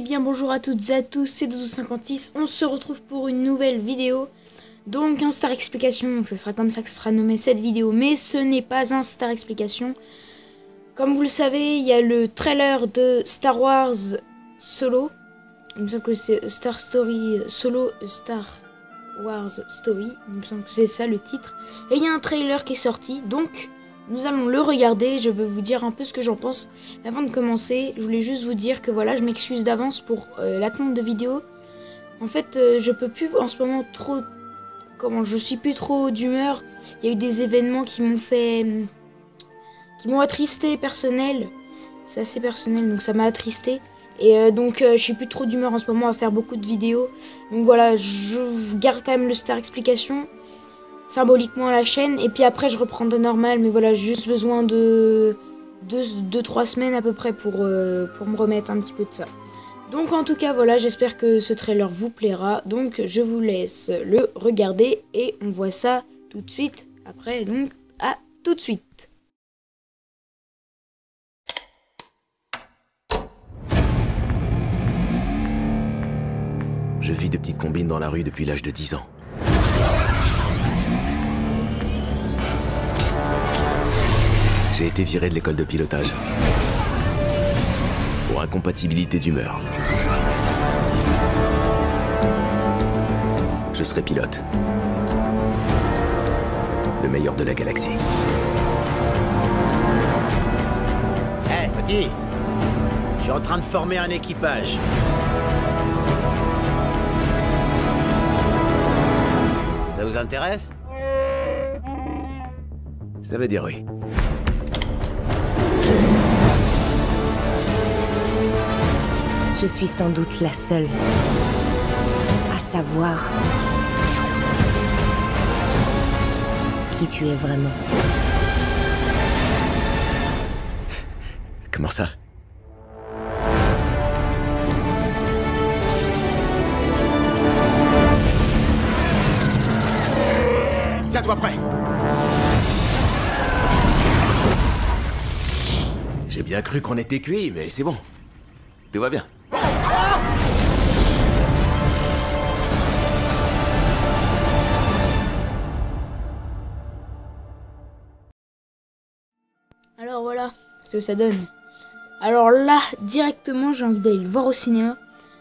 bien bonjour à toutes et à tous, c'est Doudou56, on se retrouve pour une nouvelle vidéo. Donc un Star Explication, donc ce sera comme ça que sera nommé cette vidéo, mais ce n'est pas un Star Explication. Comme vous le savez, il y a le trailer de Star Wars Solo. Il me semble que c'est Star Story Solo, Star Wars Story, il me semble que c'est ça le titre. Et il y a un trailer qui est sorti, donc nous allons le regarder, je vais vous dire un peu ce que j'en pense. Mais avant de commencer, je voulais juste vous dire que voilà, je m'excuse d'avance pour l'attente de vidéo. En fait, je peux plus en ce moment trop... je suis plus trop d'humeur. Il y a eu des événements qui m'ont fait... qui m'ont attristé personnel. C'est assez personnel, donc ça m'a attristé. Et donc je suis plus trop d'humeur en ce moment à faire beaucoup de vidéos. Donc voilà, je garde quand même le Star Explication symboliquement à la chaîne, et puis après je reprends de normal, mais voilà, j'ai juste besoin de 2-3 semaines à peu près pour me remettre un petit peu de ça. Donc en tout cas voilà, j'espère que ce trailer vous plaira, donc je vous laisse le regarder et on voit ça tout de suite après, donc à tout de suite. Je vis de petites combines dans la rue depuis l'âge de 10 ans. J'ai été viré de l'école de pilotage pour incompatibilité d'humeur. Je serai pilote. Le meilleur de la galaxie. Hé, petit! Je suis en train de former un équipage. Ça vous intéresse? Ça veut dire oui. Je suis sans doute la seule à savoir qui tu es vraiment. Comment ça? Tiens-toi prêt! J'ai bien cru qu'on était cuits, mais c'est bon. Tout va bien. Alors voilà, ce que ça donne. Alors là, directement, j'ai envie d'aller le voir au cinéma.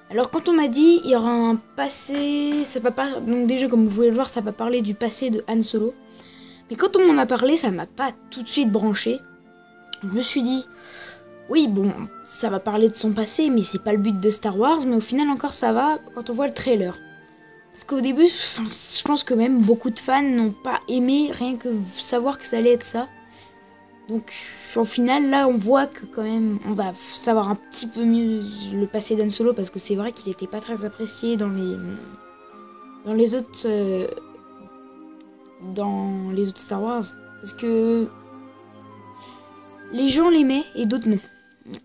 Alors quand on m'a dit, il y aura un passé, ça va pas... Donc déjà, comme vous pouvez le voir, ça va parler du passé de Han Solo. Mais quand on m'en a parlé, ça m'a pas tout de suite branché. Je me suis dit, oui, bon, ça va parler de son passé, mais c'est pas le but de Star Wars. Mais au final, encore, ça va quand on voit le trailer. Parce qu'au début, je pense que même beaucoup de fans n'ont pas aimé, rien que savoir que ça allait être ça. Donc au final là on voit que quand même on va savoir un petit peu mieux le passé d'Han Solo, parce que c'est vrai qu'il n'était pas très apprécié dans les autres Star Wars, parce que les gens l'aimaient et d'autres non.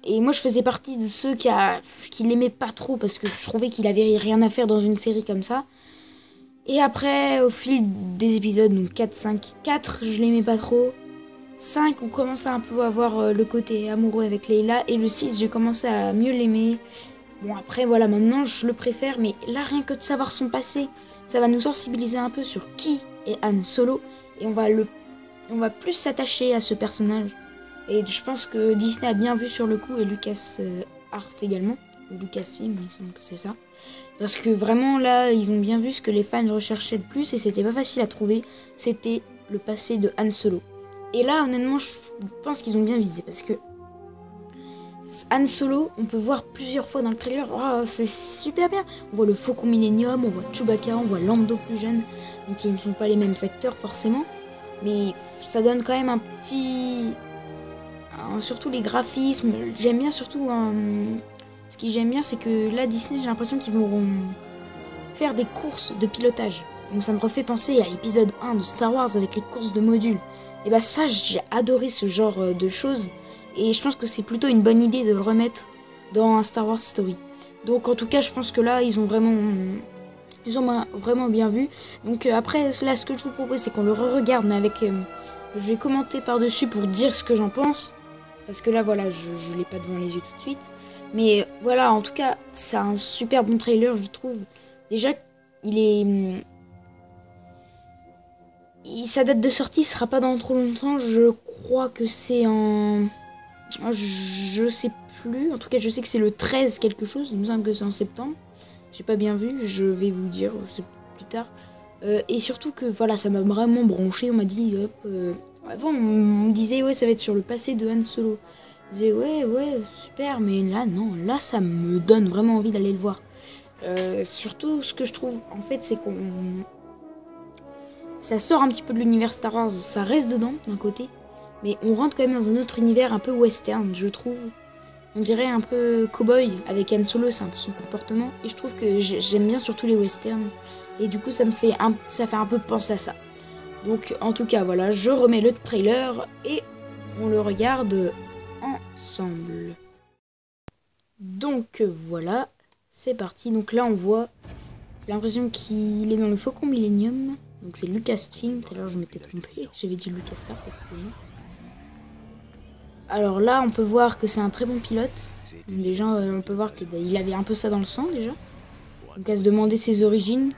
Et moi je faisais partie de ceux qui l'aimaient pas trop, parce que je trouvais qu'il avait rien à faire dans une série comme ça. Et après au fil des épisodes, donc 4, 5, 4 je l'aimais pas trop. 5, on commençait un peu à avoir le côté amoureux avec Leila. Et le 6, j'ai commencé à mieux l'aimer. Bon, après, voilà, maintenant, je le préfère. Mais là, rien que de savoir son passé, ça va nous sensibiliser un peu sur qui est Han Solo. Et on va plus s'attacher à ce personnage. Et je pense que Disney a bien vu sur le coup. Et Lucas Art également. Ou Lucasfilm, il me semble que c'est ça. Parce que vraiment, là, ils ont bien vu ce que les fans recherchaient le plus. Et c'était pas facile à trouver. C'était le passé de Han Solo. Et là, honnêtement, je pense qu'ils ont bien visé, parce que Han Solo, on peut voir plusieurs fois dans le trailer. Oh, c'est super bien. On voit le Faucon Millenium, on voit Chewbacca, on voit Lando plus jeune. Donc ce ne sont pas les mêmes acteurs forcément, mais ça donne quand même un petit... surtout les graphismes. J'aime bien surtout... Ce que j'aime bien, c'est que là, Disney, j'ai l'impression qu'ils vont faire des courses de pilotage. Donc ça me refait penser à l'épisode 1 de Star Wars avec les courses de modules. Et bah ça, j'ai adoré ce genre de choses. Et je pense que c'est plutôt une bonne idée de le remettre dans un Star Wars Story. Donc en tout cas, je pense que là, ils ont vraiment bien vu. Donc après, là, ce que je vous propose, c'est qu'on le re-regarde, mais avec... je vais commenter par-dessus pour dire ce que j'en pense. parce que là, voilà, je l'ai pas devant les yeux tout de suite. Mais voilà, en tout cas, c'est un super bon trailer, je trouve. Déjà, sa date de sortie sera pas dans trop longtemps. Je crois que c'est en... Je sais plus. En tout cas, je sais que c'est le 13 quelque chose. Il me semble que c'est en septembre. J'ai pas bien vu. Je vais vous dire plus tard. Et surtout que voilà, ça m'a vraiment branché. On m'a dit, hop... avant, on me disait, ouais, ça va être sur le passé de Han Solo. Je disais, ouais, super. Mais là, non. Là, ça me donne vraiment envie d'aller le voir. Surtout, ce que je trouve, en fait, c'est qu'on... Ça sort un petit peu de l'univers Star Wars. Ça reste dedans, d'un côté. Mais on rentre quand même dans un autre univers un peu western, je trouve. On dirait un peu cow-boy avec Han Solo, c'est un peu son comportement. Et je trouve que j'aime bien surtout les westerns. Et du coup, ça fait un peu penser à ça. Donc, en tout cas, voilà, je remets le trailer et on le regarde ensemble. Donc, voilà, c'est parti. Donc là, on voit, j'ai l'impression qu'il est dans le Faucon Millenium. Donc c'est Lucasfilm, tout à l'heure je m'étais trompée, j'avais dit LucasArts, excusez-moi. Alors là, on peut voir que c'est un très bon pilote. Déjà, on peut voir qu'il avait un peu ça dans le sang, déjà. Donc à se demander ses origines.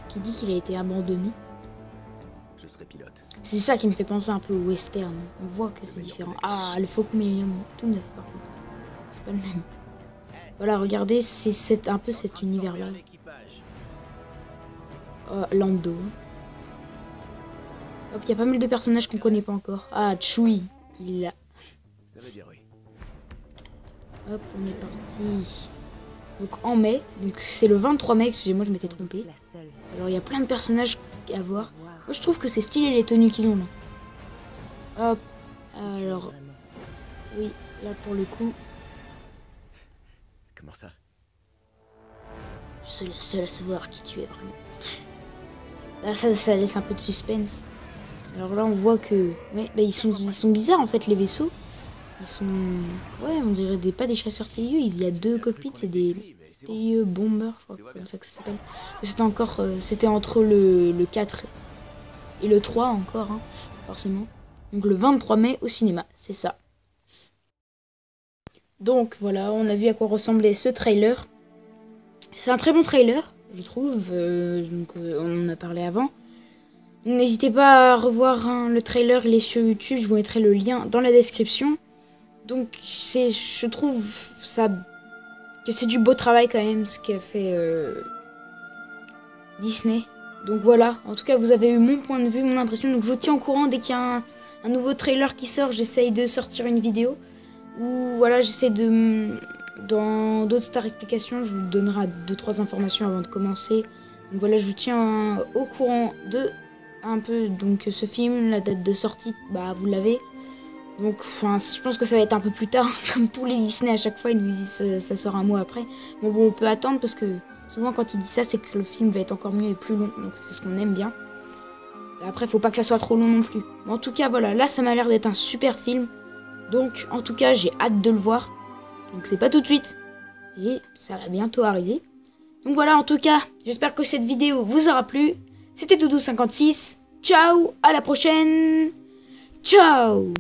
Qui dit qu'il a été abandonné. Je serai pilote. C'est ça qui me fait penser un peu au western. On voit que c'est différent. Ah, le Faucon Millenium, tout neuf par contre. C'est pas le même. Voilà, regardez, c'est un peu cet univers-là. Lando. Hop, il y a pas mal de personnages qu'on connaît pas encore. Ah, Chewie, il est là. Ça veut dire oui. Hop, on est parti. Donc en mai, donc c'est le 23 mai, excusez-moi, je m'étais trompée. Alors il y a plein de personnages à voir. Moi je trouve que c'est stylé les tenues qu'ils ont là. Hop, alors... Oui, là pour le coup... Comment ça? Je suis la seule à savoir qui tu es vraiment. Là, ça laisse un peu de suspense. Alors là, on voit que... Ouais, bah, ils sont bizarres, en fait, les vaisseaux. Ils sont... Ouais, on dirait pas des chasseurs TIE. Il y a deux cockpits, c'est des TIE Bomber, je crois, comme ça que ça s'appelle. C'était encore... C'était entre le 4 et le 3 encore, hein, forcément. Donc le 23 mai au cinéma, c'est ça. Donc voilà, on a vu à quoi ressemblait ce trailer. C'est un très bon trailer, je trouve, on en a parlé avant. N'hésitez pas à revoir le trailer, il est sur YouTube, je vous mettrai le lien dans la description. Donc je trouve ça que c'est du beau travail quand même ce qu'a fait Disney. Donc voilà, en tout cas vous avez eu mon point de vue, mon impression. Donc je vous tiens au courant dès qu'il y a un nouveau trailer qui sort, j'essaye de sortir une vidéo. Ou voilà, j'essaie de... Dans d'autres Star Explications, je vous donnerai 2-3 informations avant de commencer. Donc voilà, je vous tiens au courant de un peu donc ce film, la date de sortie, bah vous l'avez. Donc enfin, je pense que ça va être un peu plus tard, comme tous les Disney à chaque fois, ils nous disent ça sort un mois après. Bon, on peut attendre parce que souvent quand ils disent ça, c'est que le film va être encore mieux et plus long, donc c'est ce qu'on aime bien. Et après, faut pas que ça soit trop long non plus. Mais en tout cas, voilà, là ça m'a l'air d'être un super film. Donc en tout cas, j'ai hâte de le voir. Donc c'est pas tout de suite. Et ça va bientôt arriver. Donc voilà, en tout cas, j'espère que cette vidéo vous aura plu. C'était Doudou56. Ciao, à la prochaine. Ciao.